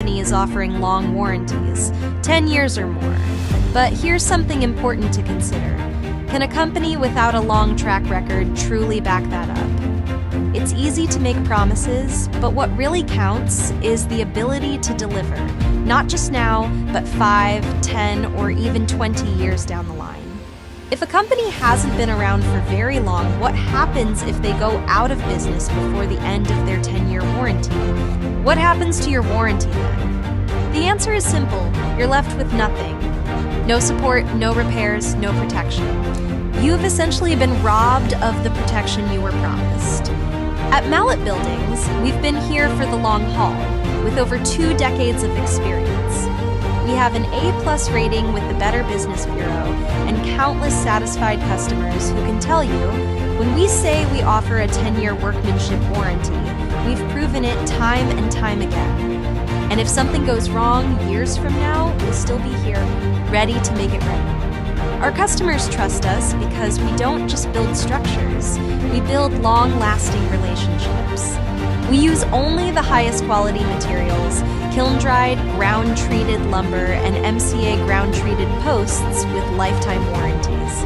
company is offering long warranties, 10 years or more. But here's something important to consider. Can a company without a long track record truly back that up? It's easy to make promises, but what really counts is the ability to deliver, not just now, but 5, 10, or even 20 years down the line. If a company hasn't been around for very long, what happens if they go out of business before the end of their 10-year warranty? What happens to your warranty then? The answer is simple. You're left with nothing. No support, no repairs, no protection. You've essentially been robbed of the protection you were promised. At Mallett Buildings, we've been here for the long haul, with over 2 decades of experience. We have an A+ rating with the Better Business Bureau and countless satisfied customers who can tell you, when we say we offer a 10-year workmanship warranty, we've proven it time and time again. And if something goes wrong years from now, we'll still be here, ready to make it right. Our customers trust us because we don't just build structures, we build long-lasting relationships. We use only the highest quality materials, kiln-dried, ground-treated lumber, and MCA ground-treated posts with lifetime warranties.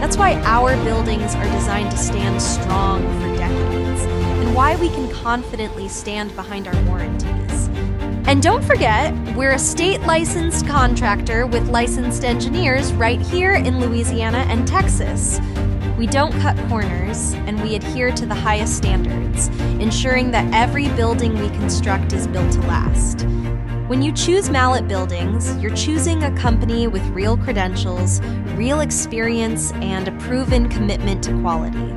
That's why our buildings are designed to stand strong for decades, and why we can confidently stand behind our warranties. And don't forget, we're a state-licensed contractor with licensed engineers right here in Louisiana and Texas. We don't cut corners, and we adhere to the highest standards, ensuring that every building we construct is built to last. When you choose Mallett Buildings, you're choosing a company with real credentials, real experience, and a proven commitment to quality.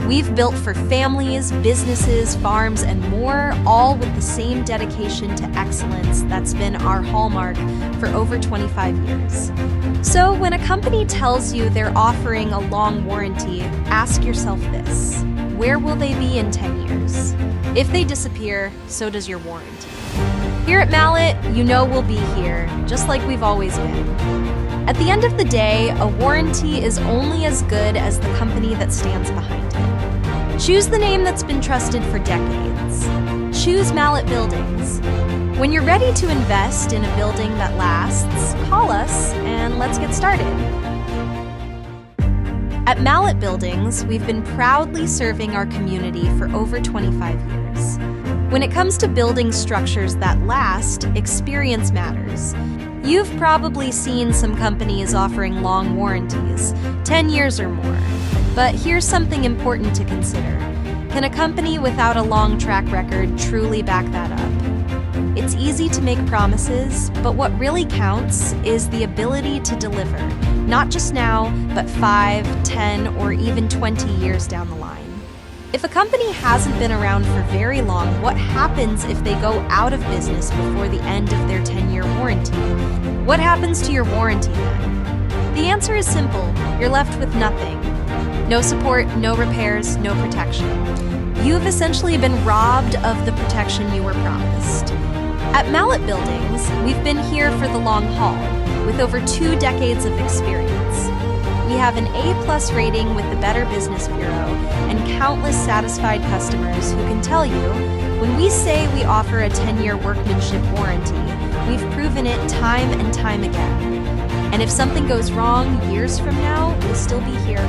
We've built for families, businesses, farms, and more, all with the same dedication to excellence that's been our hallmark for over 25 years. So when a company tells you they're offering a long warranty, ask yourself this: where will they be in 10 years? If they disappear, so does your warranty. Here at Mallett, you know we'll be here, just like we've always been. At the end of the day, a warranty is only as good as the company that stands behind it. Choose the name that's been trusted for decades. Choose Mallett Buildings. When you're ready to invest in a building that lasts, call us and let's get started. At Mallett Buildings, we've been proudly serving our community for over 25 years. When it comes to building structures that last, experience matters. You've probably seen some companies offering long warranties, 10 years or more. But here's something important to consider. Can a company without a long track record truly back that up? It's easy to make promises, but what really counts is the ability to deliver, not just now, but 5, 10, or even 20 years down the line. If a company hasn't been around for very long, what happens if they go out of business before the end of their 10-year warranty? What happens to your warranty then? The answer is simple. You're left with nothing. No support, no repairs, no protection. You've essentially been robbed of the protection you were promised. At Mallett Buildings, we've been here for the long haul, with over 2 decades of experience. We have an A+ rating with the Better Business Bureau and countless satisfied customers who can tell you, when we say we offer a 10-year workmanship warranty, we've proven it time and time again. And if something goes wrong years from now, we'll still be here,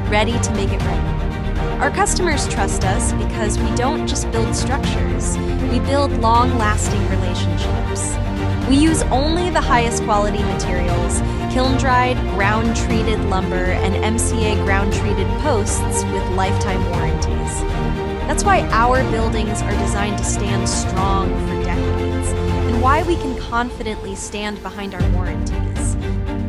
ready to make it right. Our customers trust us because we don't just build structures, we build long-lasting relationships. We use only the highest quality materials, kiln-dried, ground-treated lumber, and MCA ground-treated posts with lifetime warranties. That's why our buildings are designed to stand strong for decades, and why we can confidently stand behind our warranties.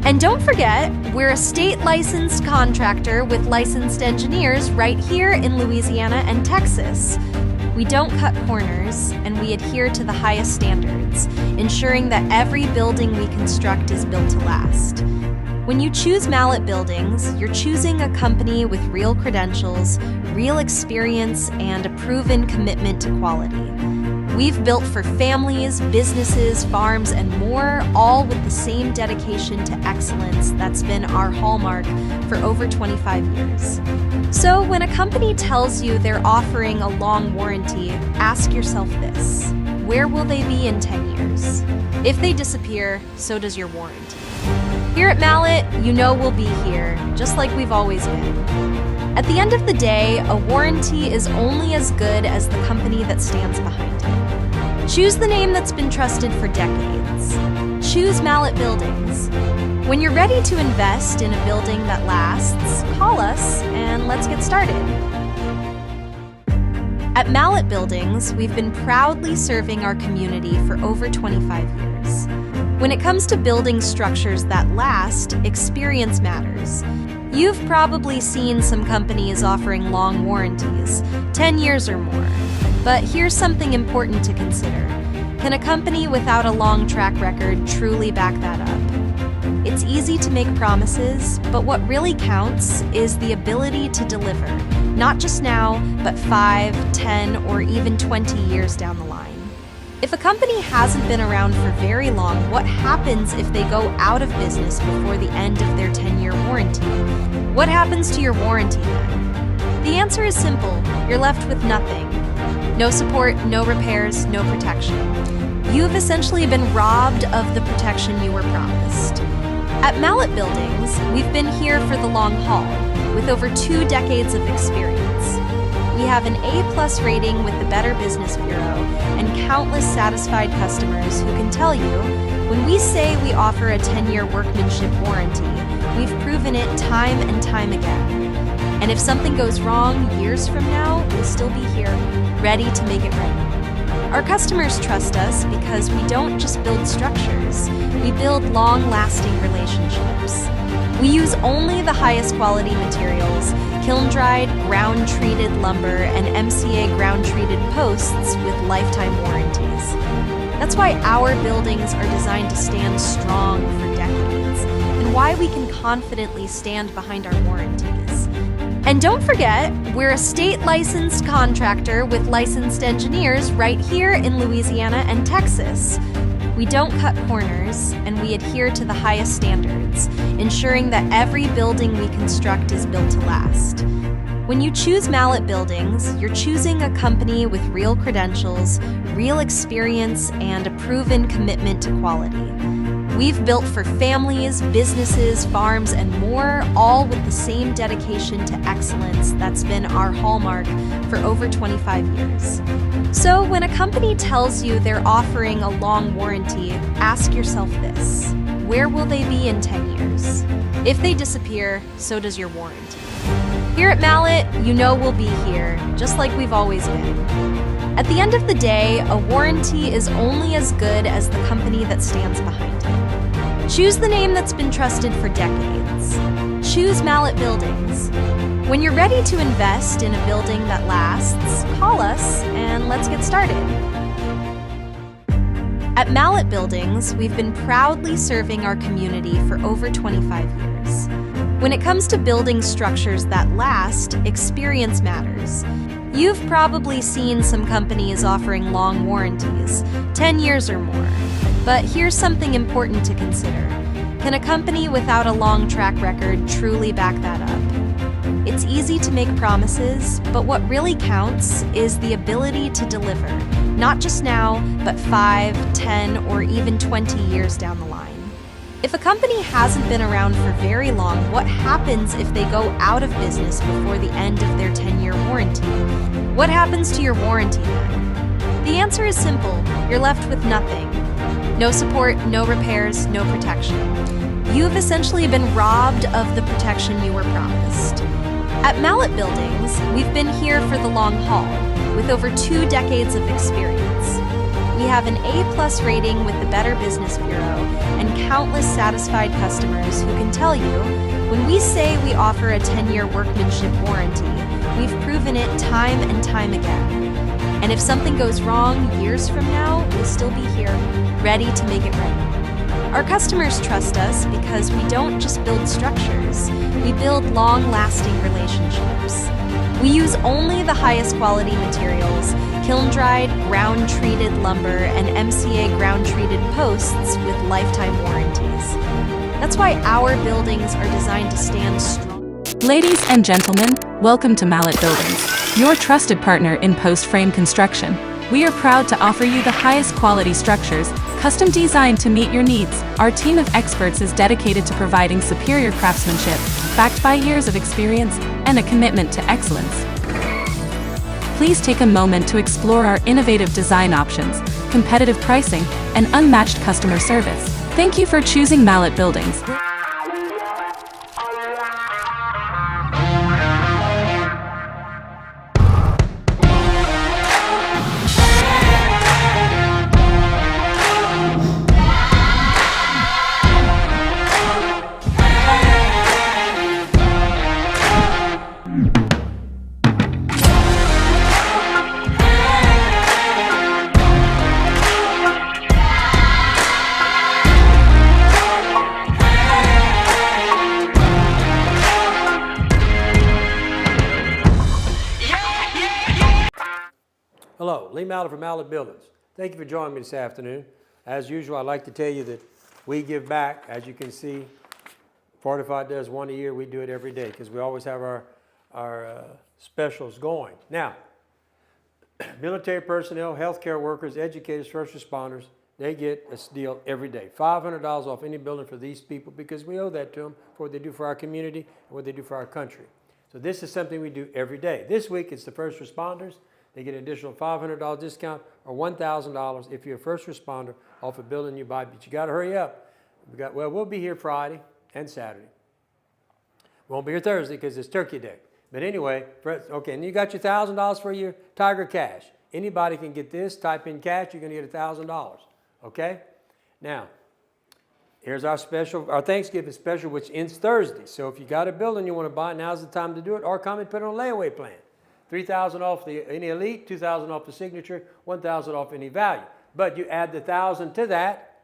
And don't forget, we're a state-licensed contractor with licensed engineers right here in Louisiana and Texas. We don't cut corners, and we adhere to the highest standards, ensuring that every building we construct is built to last. When you choose Mallett Buildings, you're choosing a company with real credentials, real experience, and a proven commitment to quality. We've built for families, businesses, farms, and more, all with the same dedication to excellence that's been our hallmark for over 25 years. So when a company tells you they're offering a long warranty, ask yourself this: where will they be in 10 years? If they disappear, so does your warranty. Here at Mallett, you know we'll be here, just like we've always been. At the end of the day, a warranty is only as good as the company that stands behind it. Choose the name that's been trusted for decades. Choose Mallett Buildings. When you're ready to invest in a building that lasts, call us and let's get started. At Mallett Buildings, we've been proudly serving our community for over 25 years. When it comes to building structures that last, experience matters. You've probably seen some companies offering long warranties, 10 years or more. But here's something important to consider. Can a company without a long track record truly back that up? It's easy to make promises, but what really counts is the ability to deliver, not just now, but 5, 10, or even 20 years down the line. If a company hasn't been around for very long, what happens if they go out of business before the end of their 10-year warranty? What happens to your warranty then? The answer is simple: you're left with nothing. No support, no repairs, no protection. You've essentially been robbed of the protection you were promised. At Mallett Buildings, we've been here for the long haul, with over 2 decades of experience. We have an A+ rating with the Better Business Bureau and countless satisfied customers who can tell you, when we say we offer a 10-year workmanship warranty, we've proven it time and time again. And if something goes wrong years from now, we'll still be here, ready to make it right. Our customers trust us because we don't just build structures, we build long-lasting relationships. We use only the highest quality materials, kiln-dried, ground-treated lumber, and MCA ground-treated posts with lifetime warranties. That's why our buildings are designed to stand strong for decades, and why we can confidently stand behind our warranties. And don't forget, we're a state-licensed contractor with licensed engineers right here in Louisiana and Texas. We don't cut corners, and we adhere to the highest standards, ensuring that every building we construct is built to last. When you choose Mallett Buildings, you're choosing a company with real credentials, real experience, and a proven commitment to quality. We've built for families, businesses, farms, and more, all with the same dedication to excellence that's been our hallmark for over 25 years. So when a company tells you they're offering a long warranty, ask yourself this: where will they be in 10 years? If they disappear, so does your warranty. Here at Mallett, you know we'll be here, just like we've always been. At the end of the day, a warranty is only as good as the company that stands behind it. Choose the name that's been trusted for decades. Choose Mallett Buildings. When you're ready to invest in a building that lasts, call us and let's get started. At Mallett Buildings, we've been proudly serving our community for over 25 years. When it comes to building structures that last, experience matters. You've probably seen some companies offering long warranties, 10 years or more. But here's something important to consider. Can a company without a long track record truly back that up? It's easy to make promises, but what really counts is the ability to deliver, not just now, but 5, 10, or even 20 years down the line. If a company hasn't been around for very long, what happens if they go out of business before the end of their 10-year warranty? What happens to your warranty then? The answer is simple: you're left with nothing. No support, no repairs, no protection. You've essentially been robbed of the protection you were promised. At Mallett Buildings, we've been here for the long haul, with over 2 decades of experience. We have an A+ rating with the Better Business Bureau and countless satisfied customers who can tell you, when we say we offer a 10-year workmanship warranty, we've proven it time and time again. And if something goes wrong years from now, we'll still be here, ready to make it right. Our customers trust us because we don't just build structures, we build long-lasting relationships. We use only the highest quality materials, kiln-dried, ground-treated lumber, and MCA ground-treated posts with lifetime warranties. That's why our buildings are designed to stand strong. Ladies and gentlemen, welcome to Mallett Buildings, your trusted partner in post-frame construction. We are proud to offer you the highest quality structures, custom designed to meet your needs. Our team of experts is dedicated to providing superior craftsmanship, backed by years of experience and a commitment to excellence. Please take a moment to explore our innovative design options, competitive pricing, and unmatched customer service. Thank you for choosing Mallett Buildings. Hello, Lee Mallett from Mallett Buildings. Thank you for joining me this afternoon. As usual, I'd like to tell you that we give back. As you can see, Fortified does one a year. We do it every day because we always have our specials going. Now, military personnel, healthcare workers, educators, first responders, they get a deal every day. $500 off any building for these people because we owe that to them for what they do for our community and what they do for our country. So this is something we do every day. This week, it's the first responders. They get an additional $500 discount or $1,000 if you're a first responder off a building you buy. But you got to hurry up. We'll be here Friday and Saturday. We won't be here Thursday because it's Turkey Day. But anyway, okay, and you got your $1,000 for your Tiger Cash. Anybody can get this. Type in cash, you're going to get $1,000. Okay? Now, here's our Thanksgiving special, which ends Thursday. So if you got a building you want to buy, now's the time to do it, or come and put it on a layaway plan. $3,000 off any Elite, $2,000 off the Signature, $1,000 off any Value. But you add the $1,000 to that.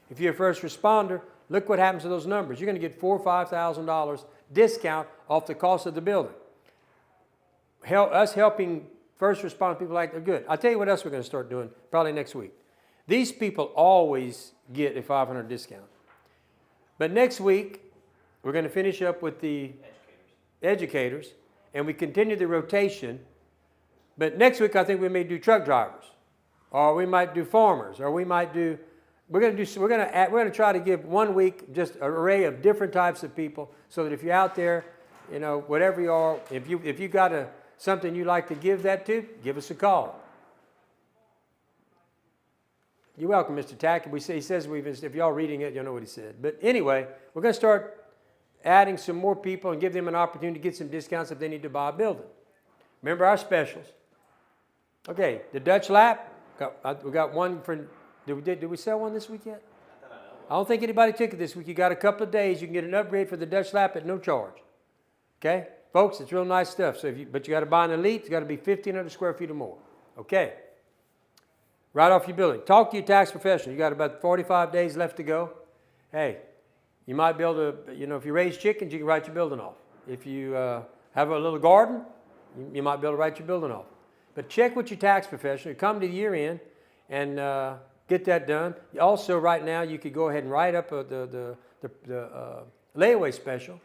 If you're a first responder, look what happens to those numbers. You're going to get $4,000 or $5,000 discount off the cost of the building. Us helping first responder people like they're good. I'll tell you what else we're going to start doing probably next week. These people always get a $500 discount. But next week, we're going to finish up with the educators. And we continue the rotation, but next week I think we may do truck drivers, or we might do farmers, or we might do. We're going to try to give 1 week just an array of different types of people, so that if you're out there, you know, whatever you are, if you got something you like to give that to, give us a call. You're welcome, Mr. Tack. He says if y'all reading it, you'll know what he said. But anyway, we're going to start adding some more people and give them an opportunity to get some discounts if they need to buy a building. Remember our specials. Okay, the Dutch lap, we got one for, did we sell one this week yet? I don't think anybody took it this week. You got a couple of days. You can get an upgrade for the Dutch lap at no charge. Okay, folks, it's real nice stuff. But you got to buy an Elite. It's got to be 1,500 square feet or more. Okay, right off your building. Talk to your tax professional. You got about 45 days left to go. Hey, you might be able to, you know, if you raise chickens, you can write your building off. If you have a little garden, you might be able to write your building off. But check with your tax professional. Come to the year end and get that done. Also, right now, you could go ahead and write up the layaway special.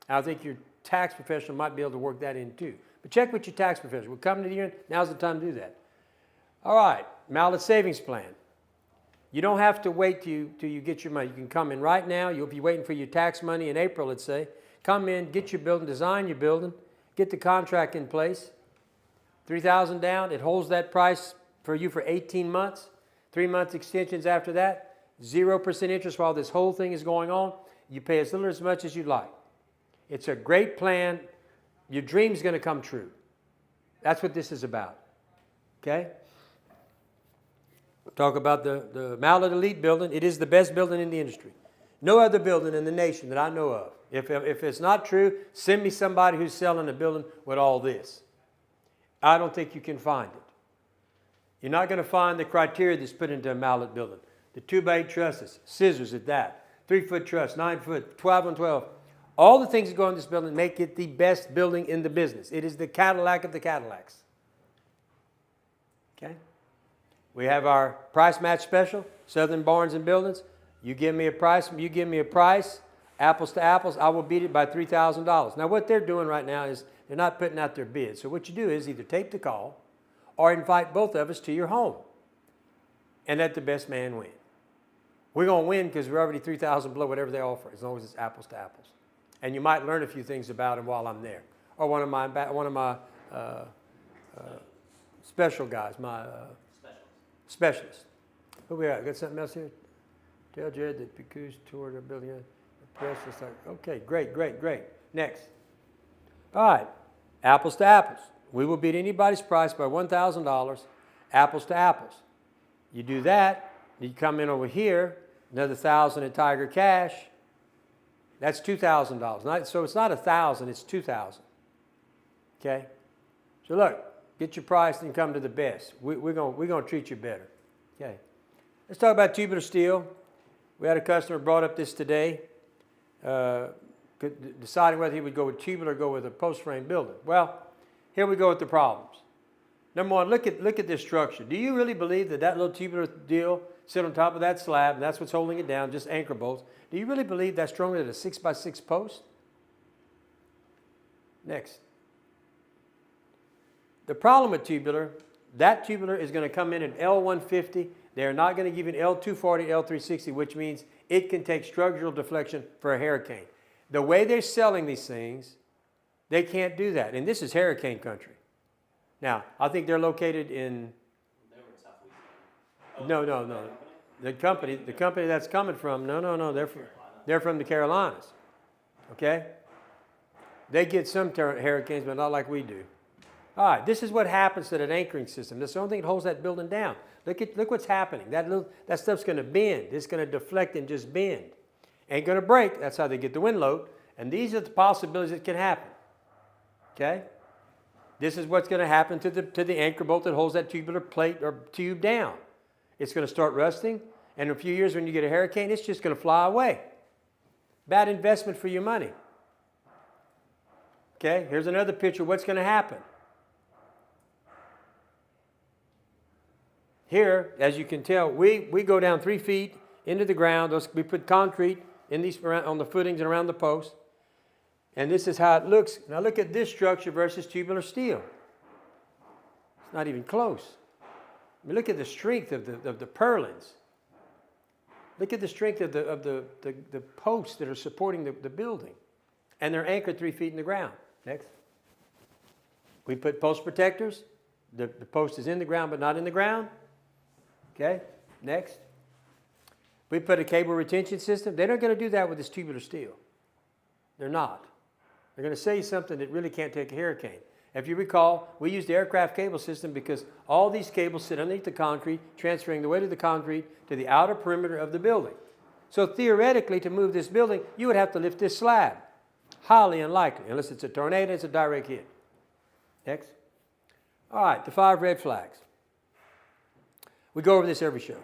I think your tax professional might be able to work that in too. But check with your tax professional. We're coming to the year end. Now's the time to do that. All right, Mallett Savings Plan. You don't have to wait till you get your money. You can come in right now. You'll be waiting for your tax money in April, let's say. Come in, get your building, design your building, get the contract in place. $3,000 down. It holds that price for you for 18 months. 3 months extensions after that. 0% interest while this whole thing is going on. You pay as little or as much as you'd like. It's a great plan. Your dream's going to come true. That's what this is about. Okay? Talk about the Mallett Elite building. It is the best building in the industry. No other building in the nation that I know of. If it's not true, send me somebody who's selling a building with all this. I don't think you can find it. You're not going to find the criteria that's put into a Mallett building. the 2x8 trusses, scissors at that, 3-foot truss, 9-foot, 12 on 12. All the things that go in this building make it the best building in the business. It is the Cadillac of the Cadillacs. Okay? We have our price match special, Southern Barns and Buildings. You give me a price, apples to apples, I will beat it by $3,000. Now what they're doing right now is they're not putting out their bids. So what you do is either tape the call or invite both of us to your home and let the best man win. We're going to win because we're already $3,000 below whatever they offer, as long as it's apples to apples. And you might learn a few things about them while I'm there. Or one of my special guys, my specialist. Who we got? Got something else here? Tell Jared that Picou's toward our building. The press is like, okay, great. Next. All right, apples to apples. We will beat anybody's price by $1,000, apples to apples. You do that, you come in over here, another $1,000 in Tiger Cash. That's $2,000. So it's not 1,000, it's 2,000. Okay? So look, get your price and come to the best. We're gonna treat you better. Okay. Let's talk about tubular steel. We had a customer brought up this today, deciding whether he would go with tubular or go with a post frame building. Well, here we go with the problems. Number one, look at this structure. Do you really believe that little tubular deal sit on top of that slab, and that's what's holding it down, just anchor bolts? Do you really believe that's stronger than a 6x6 post? Next. The problem with tubular, that tubular is going to come in at L150. They're not going to give you an L240, L360, which means it can take structural deflection for a hurricane. The way they're selling these things, they can't do that. And this is hurricane country. Now, I think they're located in... No. The company that's coming from, no, they're from the Carolinas. Okay? They get some hurricanes, but not like we do. All right, this is what happens to that anchoring system. That's the only thing that holds that building down. Look what's happening. That stuff's going to bend. It's going to deflect and just bend. Ain't going to break. That's how they get the wind load. And these are the possibilities that can happen. Okay? This is what's going to happen to the anchor bolt that holds that tubular plate or tube down. It's going to start rusting, and in a few years when you get a hurricane, it's just going to fly away. Bad investment for your money. Okay, here's another picture of what's going to happen. Here, as you can tell, we go down 3 feet into the ground. We put concrete in these on the footings and around the post. And this is how it looks. Now look at this structure versus tubular steel. It's not even close. I mean, look at the strength of the purlins. Look at the strength of the posts that are supporting the building. And they're anchored 3 feet in the ground. Next. We put post protectors. The post is in the ground but not in the ground. Okay, next. We put a cable retention system. They're not going to do that with this tubular steel. They're not. They're going to say something that really can't take a hurricane. If you recall, we used the aircraft cable system because all these cables sit underneath the concrete, transferring the weight of the concrete to the outer perimeter of the building. So theoretically, to move this building, you would have to lift this slab. Highly unlikely, unless it's a tornado, it's a direct hit. Next. All right, the 5 red flags. We go over this every show.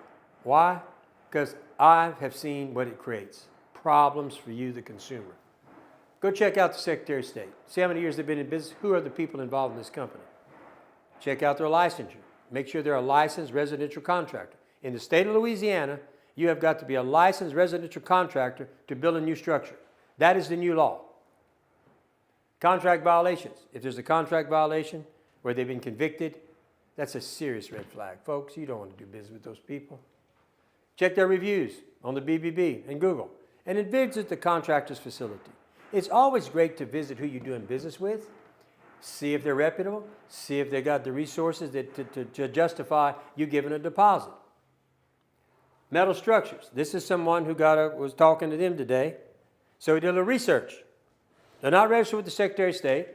Why? Because I have seen what it creates. Problems for you, the consumer. Go check out the Secretary of State. See how many years they've been in business. Who are the people involved in this company? Check out their licensure. Make sure they're a licensed residential contractor. In the state of Louisiana, you have got to be a licensed residential contractor to build a new structure. That is the new law. Contract violations. If there's a contract violation where they've been convicted, that's a serious red flag. Folks, you don't want to do business with those people. Check their reviews on the BBB and Google. And then visit the contractor's facility. It's always great to visit who you're doing business with, see if they're reputable, see if they got the resources to justify you giving a deposit. Metal structures. This is someone who was talking to them today, so he did a little research. They're not registered with the Secretary of State.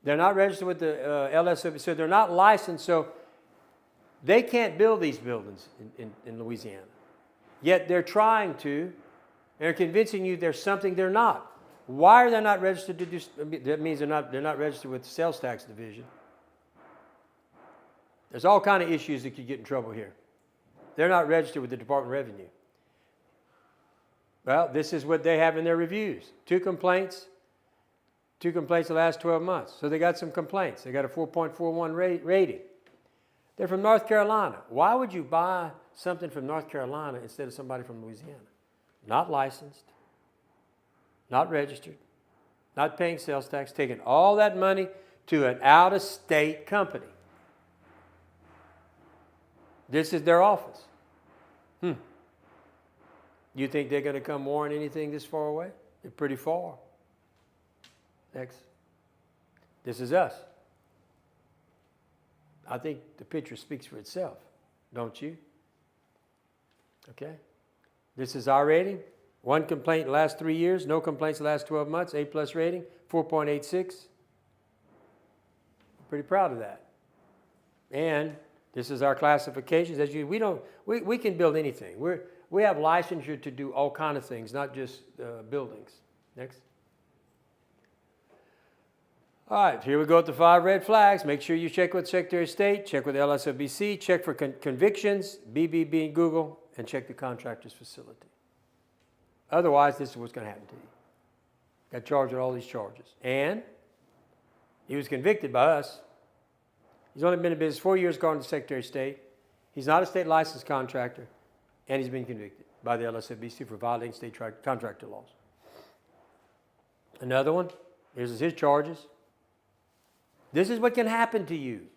They're not registered with the LSO, so they're not licensed, so they can't build these buildings in Louisiana. Yet they're trying to, they're convincing you there's something they're not. Why are they not registered to do, that means they're not registered with the sales tax division. There's all kind of issues that could get in trouble here. They're not registered with the Department of Revenue. Well, this is what they have in their reviews. Two complaints the last 12 months. So they got some complaints. They got a 4.41 rating. They're from North Carolina. Why would you buy something from North Carolina instead of somebody from Louisiana? Not licensed, not registered, not paying sales tax, taking all that money to an out-of-state company. This is their office. You think they're going to come warrant anything this far away? They're pretty far. Next. This is us. I think the picture speaks for itself, don't you? Okay. This is our rating. 1 complaint in the last 3 years, no complaints in the last 12 months, A+ rating, 4.86. Pretty proud of that. And this is our classifications. As you, we can build anything. We have licensure to do all kind of things, not just buildings. Next. All right, here we go with the 5 red flags. Make sure you check with Secretary of State, check with LSOBC, check for convictions, BBB in Google, and check the contractor's facility. Otherwise, this is what's going to happen to you. Got charged with all these charges. And he was convicted by us. He's only been in business 4 years, according to the Secretary of State. He's not a state licensed contractor, and he's been convicted by the LSOBC for violating state contractor laws. Another one, here's his charges. This is what can happen to you.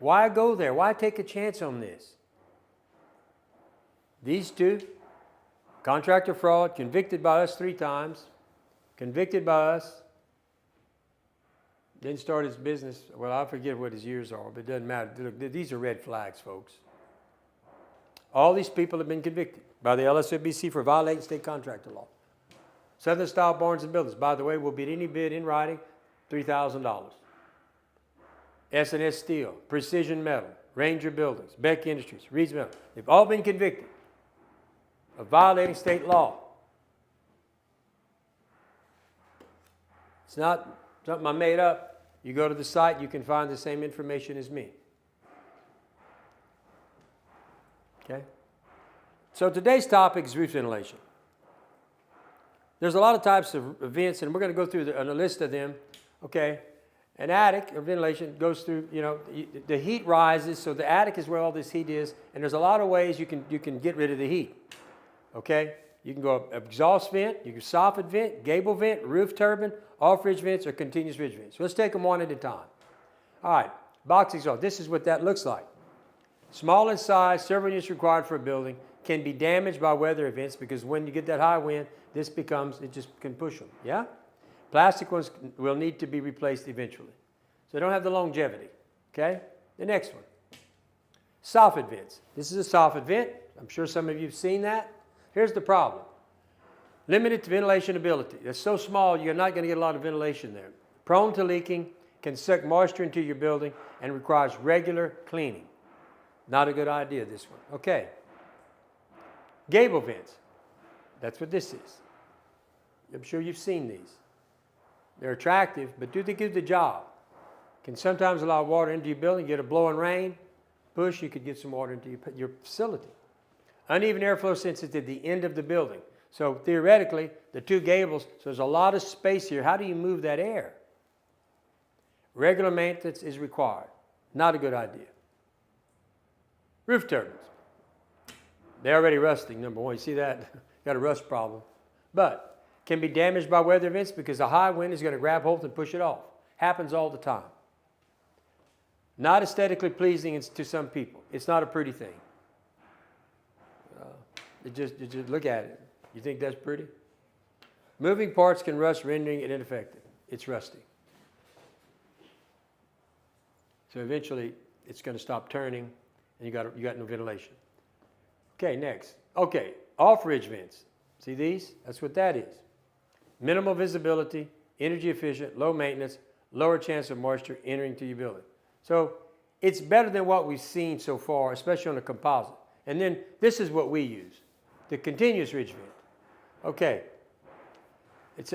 Why go there? Why take a chance on this? These two, contractor fraud, convicted by us 3 times, convicted by us, didn't start his business. Well, I forget what his years are, but it doesn't matter. Look, these are red flags, folks. All these people have been convicted by the LSOBC for violating state contractor law. Southern Style Barns and Buildings, by the way, will beat any bid in writing, $3,000. S&S Steel, Precision Metal, Ranger Buildings, Beck Industries, Reed's Metal. They've all been convicted of violating state law. It's not something I made up. You go to the site, you can find the same information as me. Okay? So today's topic is roof ventilation. There's a lot of types of vents, and we're going to go through a list of them. Okay? An attic or ventilation goes through, the heat rises, so the attic is where all this heat is, and there's a lot of ways you can get rid of the heat. Okay? You can go exhaust vent, you can soffit vent, gable vent, roof turbine, off-ridge vents, or continuous ridge vents. So let's take them one at a time. All right, box exhaust. This is what that looks like. Small in size, several units required for a building, can be damaged by weather events because when you get that high wind, it just can push them. Yeah? Plastic ones will need to be replaced eventually. So they don't have the longevity. Okay? The next one. Soffit vents. This is a soffit vent. I'm sure some of you have seen that. Here's the problem. Limited to ventilation ability. It's so small, you're not going to get a lot of ventilation there. Prone to leaking, can suck moisture into your building, and requires regular cleaning. Not a good idea, this one. Okay. Gable vents. That's what this is. I'm sure you've seen these. They're attractive, but do they do the job? Can sometimes allow water into your building, get a blowing rain, push, you could get some water into your facility. Uneven airflow since it's at the end of the building. So theoretically, the 2 gables, so there's a lot of space here. How do you move that air? Regular maintenance is required. Not a good idea. Roof turbines. They're already rusting, number one. You see that? Got a rust problem. But can be damaged by weather events because a high wind is going to grab hold and push it off. Happens all the time. Not aesthetically pleasing to some people. It's not a pretty thing. You just look at it. You think that's pretty? Moving parts can rust, rendering it ineffective. It's rusty. So eventually, it's going to stop turning, and you got no ventilation. Okay, next. Okay, off-ridge vents. See these? That's what that is. Minimal visibility, energy efficient, low maintenance, lower chance of moisture entering to your building. So it's better than what we've seen so far, especially on a composite. And then this is what we use, the continuous ridge vent. Okay.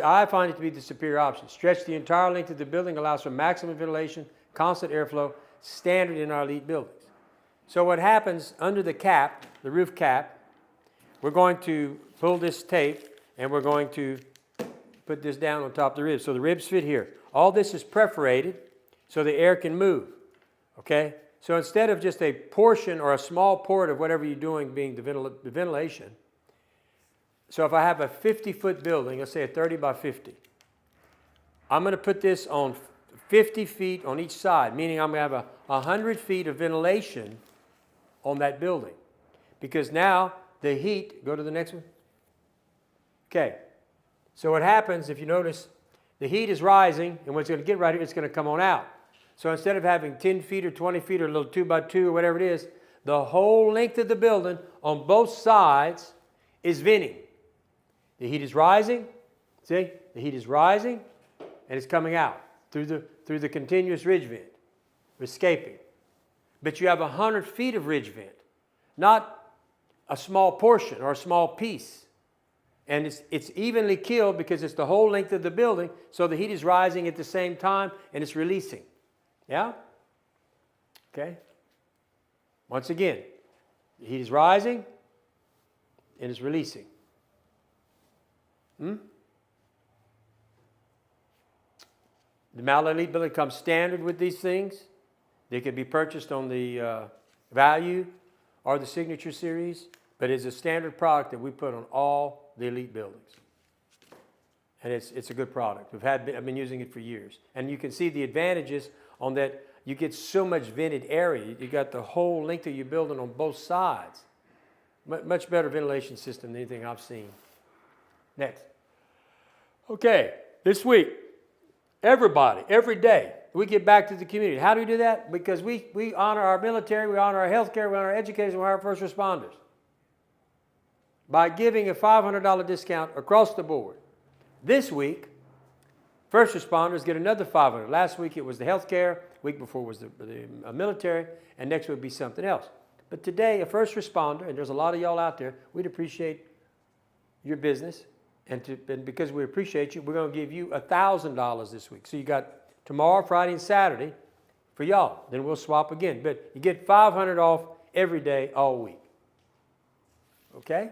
I find it to be the superior option. Stretch the entire length of the building, allows for maximum ventilation, constant airflow, standard in our elite buildings. So what happens under the cap, the roof cap, we're going to pull this tape and we're going to put this down on top of the ribs. So the ribs fit here. All this is perforated so the air can move, okay? So instead of just a portion or a small port of whatever you're doing being the ventilation, so if I have a 50-foot building, let's say a 30 by 50, I'm going to put this on 50 feet on each side, meaning I'm going to have 100 feet of ventilation on that building. Because now the heat, go to the next one. Okay, so what happens, if you notice, the heat is rising, and when it's going to get right here, it's going to come on out. So instead of having 10 feet or 20 feet or a little 2 by 2 or whatever it is, the whole length of the building on both sides is venting. The heat is rising, see? The heat is rising, and it's coming out through the continuous ridge vent, escaping. But you have 100 feet of ridge vent, not a small portion or a small piece. And it's evenly killed because it's the whole length of the building, so the heat is rising at the same time and it's releasing. Yeah? Okay? Once again, the heat is rising and it's releasing. The Mallett Elite building comes standard with these things. They can be purchased on the Value or the Signature Series, but it's a standard product that we put on all the Elite buildings. And it's a good product. I've been using it for years. And you can see the advantages on that. You get so much vented area. You got the whole length of your building on both sides. Much better ventilation system than anything I've seen. Next. Okay, this week, everybody, every day, we get back to the community. How do we do that? Because we honor our military, we honor our healthcare, we honor our education, we honor our first responders. By giving a $500 discount across the board. This week, first responders get another $500. Last week it was the healthcare, week before was the military, and next would be something else. But today, a first responder, and there's a lot of y'all out there, we'd appreciate your business, and because we appreciate you, we're going to give you $1,000 this week. So you got tomorrow, Friday, and Saturday for y'all. Then we'll swap again. But you get $500 off every day, all week. Okay?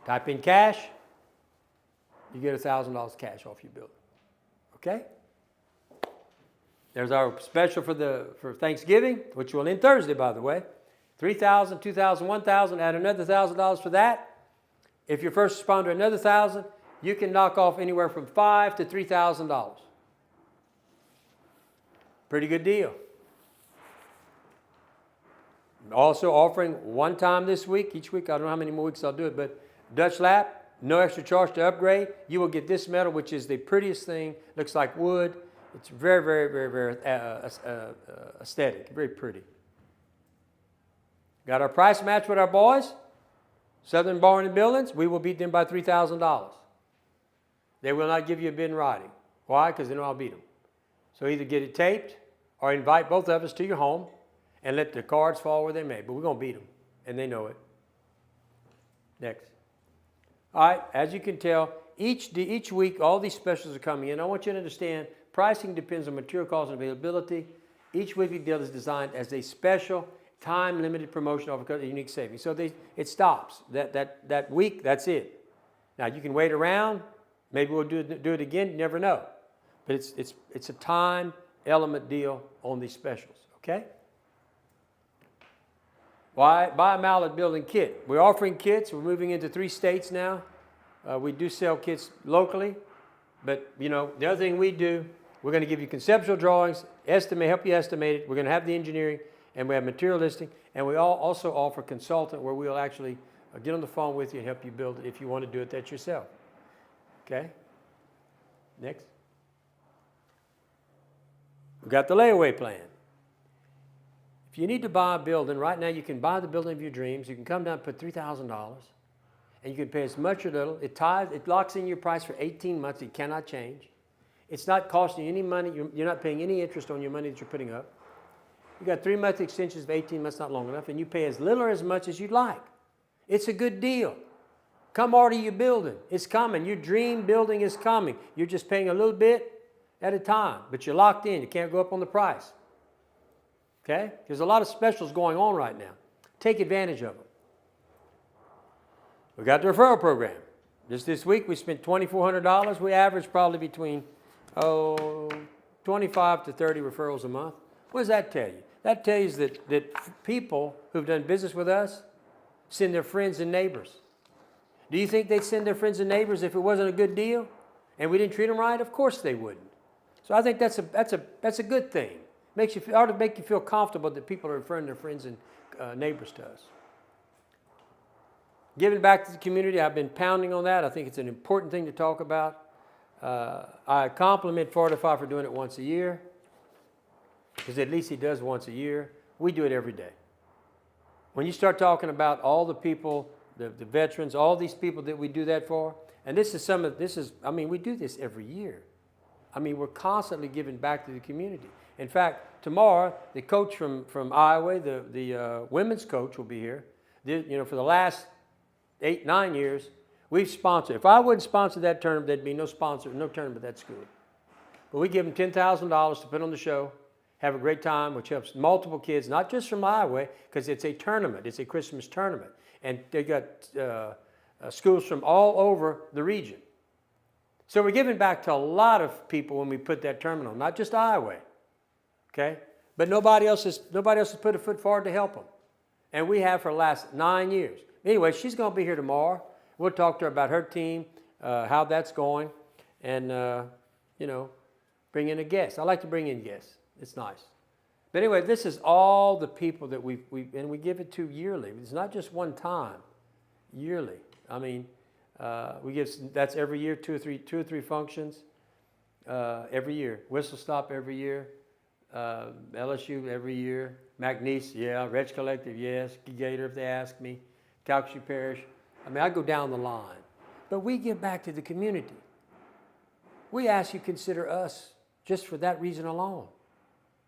Type in cash, you get $1,000 cash off your building. Okay? There's our special for Thanksgiving, which will end Thursday, by the way. $3,000, $2,000, $1,000, add another $1,000 for that. If you're first responder, another $1,000, you can knock off anywhere from $5,000 to $3,000. Pretty good deal. Also offering one time this week, each week, I don't know how many more weeks I'll do it, but Dutch lap, no extra charge to upgrade. You will get this metal, which is the prettiest thing. Looks like wood. It's very, very, very, very aesthetic, very pretty. Got our price match with our boys, Southern Barn and Buildings. We will beat them by $3,000. They will not give you a bid in writing. Why? Because they know I'll beat them. So either get it taped or invite both of us to your home and let the cards fall where they may. But we're going to beat them, and they know it. Next. All right, as you can tell, each week all these specials are coming in. I want you to understand, pricing depends on material cost and availability. Each weekly deal is designed as a special, time-limited promotion offer a unique savings. So it stops. That week, that's it. Now, you can wait around. Maybe we'll do it again. You never know. But it's a time element deal on these specials, okay? Why? Buy a Mallett building kit. We're offering kits. We're moving into 3 states now. We do sell kits locally. But, you know, the other thing we do, we're going to give you conceptual drawings, help you estimate it. We're going to have the engineering, and we have material listing. And we also offer consultant where we'll actually get on the phone with you and help you build it if you want to do it that yourself. Okay? Next. We've got the layaway plan. If you need to buy a building, right now you can buy the building of your dreams. You can come down and put $3,000, and you can pay as much or little. It locks in your price for 18 months. It cannot change. It's not costing you any money. You're not paying any interest on your money that you're putting up. You got 3-month extensions of 18 months, not long enough, and you pay as little or as much as you'd like. It's a good deal. Come order your building. It's coming. Your dream building is coming. You're just paying a little bit at a time, but you're locked in. You can't go up on the price. okay? There's a lot of specials going on right now. Take advantage of them. We got the referral program. Just this week, we spent $2,400. We average probably between, 25 to 30 referrals a month. What does that tell you? That tells you that people who've done business with us send their friends and neighbors. Do you think they'd send their friends and neighbors if it wasn't a good deal and we didn't treat them right? Of course they wouldn't. So I think that's a good thing. Ought to make you feel comfortable that people are referring their friends and neighbors to us. Giving back to the community, I've been pounding on that. I think it's an important thing to talk about. I compliment Fortify for doing it once a year, because at least he does once a year. We do it every day. When you start talking about all the people, the veterans, all these people that we do that for, and we do this every year. I mean, we're constantly giving back to the community. In fact, tomorrow, the coach from Iowa, the women's coach will be here. For the last 8-9 years, we've sponsored. If I wouldn't sponsor that tournament, there'd be no tournament at that school. But we give them $10,000 to put on the show, have a great time, which helps multiple kids, not just from Iowa, because it's a tournament. It's a Christmas tournament. And they got schools from all over the region. So we're giving back to a lot of people when we put that tournament on, not just Iowa. Okay? But nobody else has put a foot forward to help them. And we have for the last 9 years. Anyway, she's going to be here tomorrow. We'll talk to her about her team, how that's going, and, bring in a guest. I like to bring in guests. It's nice. But anyway, this is all the people that we give it to yearly. It's not just one time, yearly. I mean, that's every year, two or three functions every year. Whistle Stop every year, LSU every year, McNeese, yeah, Reg Collective, yes, Gator if they ask me, Calcasieu Parish. I mean, I go down the line. But we give back to the community. We ask you consider us just for that reason alone.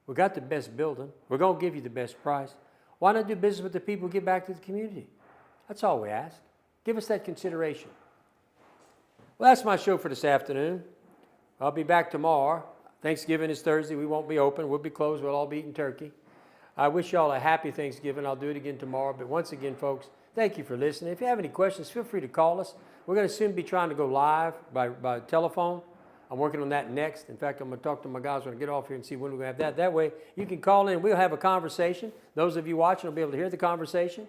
We got the best building. We're going to give you the best price. Why not do business with the people who give back to the community? That's all we ask. Give us that consideration. Well, that's my show for this afternoon. I'll be back tomorrow. Thanksgiving is Thursday. We won't be open. We'll be closed. We'll all be eating turkey. I wish you all a happy Thanksgiving. I'll do it again tomorrow. But once again, folks, thank you for listening. If you have any questions, feel free to call us. We're going to soon be trying to go live by telephone. I'm working on that next. In fact, I'm going to talk to my guys when I get off here and see when we're going to have that. That way, you can call in. We'll have a conversation. Those of you watching will be able to hear the conversation.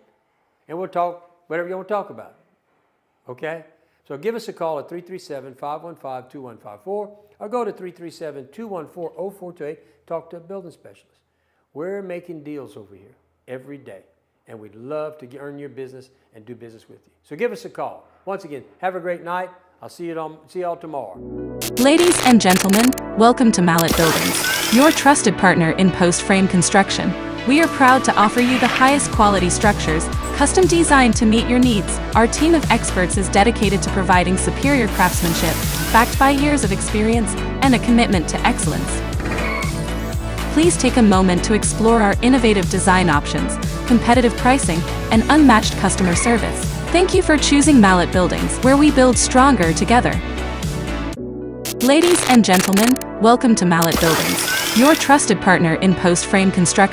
And we'll talk whatever you want to talk about. Okay? So give us a call at 337-515-2154 or go to 337-214-0428. Talk to a building specialist. We're making deals over here every day. And we'd love to earn your business and do business with you. So give us a call. Once again, have a great night. I'll see you all tomorrow. Ladies and gentlemen, welcome to Mallett Buildings, your trusted partner in post-frame construction. We are proud to offer you the highest quality structures, custom designed to meet your needs. Our team of experts is dedicated to providing superior craftsmanship, backed by years of experience and a commitment to excellence. Please take a moment to explore our innovative design options, competitive pricing, and unmatched customer service. Thank you for choosing Mallett Buildings, where we build stronger together. Ladies and gentlemen, welcome to Mallett Buildings, your trusted partner in post-frame construction.